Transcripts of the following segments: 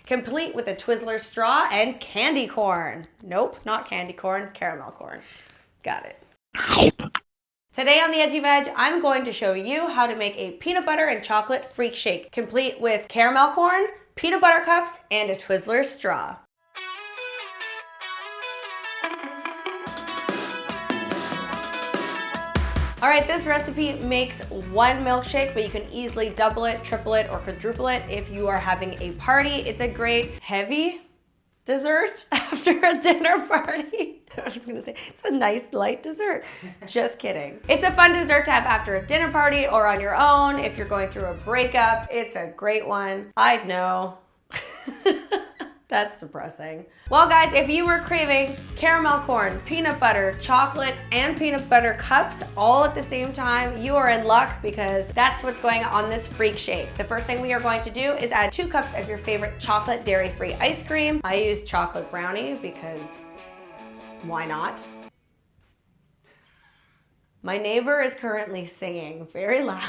complete with a TWIZZLERS straw and candy corn. Nope, not candy corn, caramel corn. Got it. Today on the Edgy Veg, I'm going to show you how to make a peanut butter and chocolate freak shake, complete with caramel corn, peanut butter cups, and a TWIZZLERS straw. All right, this recipe makes one milkshake, but you can easily double it, triple it, or quadruple it if you are having a party. It's a great heavy dessert after a dinner party. I was gonna say, it's a nice light dessert. Just kidding. It's a fun dessert to have after a dinner party or on your own. If you're going through a breakup, it's a great one. I know. That's depressing. Well guys, if you were craving caramel corn, peanut butter, chocolate, and peanut butter cups all at the same time, you are in luck because that's what's going on this freak shake. The first thing we are going to do is add 2 cups of your favorite chocolate dairy-free ice cream. I use chocolate brownie because why not? My neighbor is currently singing very loud.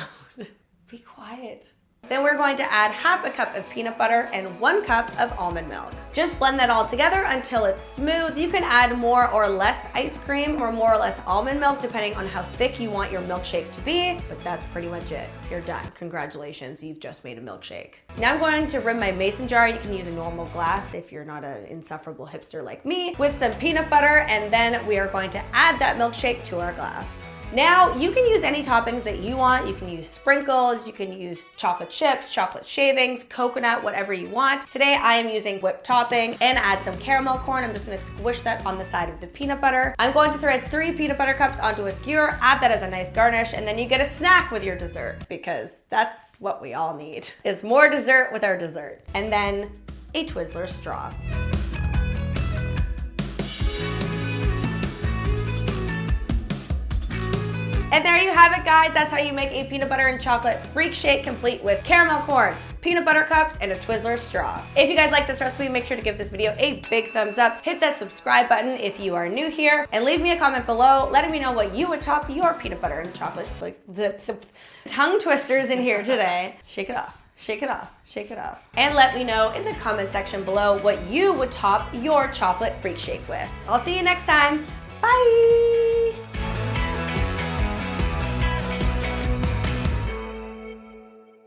Be quiet. Then we're going to add half a cup of peanut butter and 1 cup of almond milk. Just blend that all together until it's smooth. You can add more or less ice cream or more or less almond milk depending on how thick you want your milkshake to be, but that's pretty much it. You're done. Congratulations, you've just made a milkshake. Now I'm going to rim my mason jar. You can use a normal glass if you're not an insufferable hipster like me, with some peanut butter, and then we are going to add that milkshake to our glass. Now, you can use any toppings that you want. You can use sprinkles, you can use chocolate chips, chocolate shavings, coconut, whatever you want. Today, I am using whipped topping and add some caramel corn. I'm just gonna squish that on the side of the peanut butter. I'm going to thread 3 peanut butter cups onto a skewer, add that as a nice garnish, and then you get a snack with your dessert because that's what we all need, is more dessert with our dessert. And then a TWIZZLERS straw. And there you have it, guys. That's how you make a peanut butter and chocolate freak shake complete with caramel corn, peanut butter cups, and a TWIZZLERS straw. If you guys like this recipe, make sure to give this video a big thumbs up. Hit that subscribe button if you are new here, and leave me a comment below letting me know what you would top your peanut butter and chocolate, the tongue twisters in here today. Shake it off. Shake it off, shake it off. And let me know in the comment section below what you would top your chocolate freak shake with. I'll see you next time. Bye.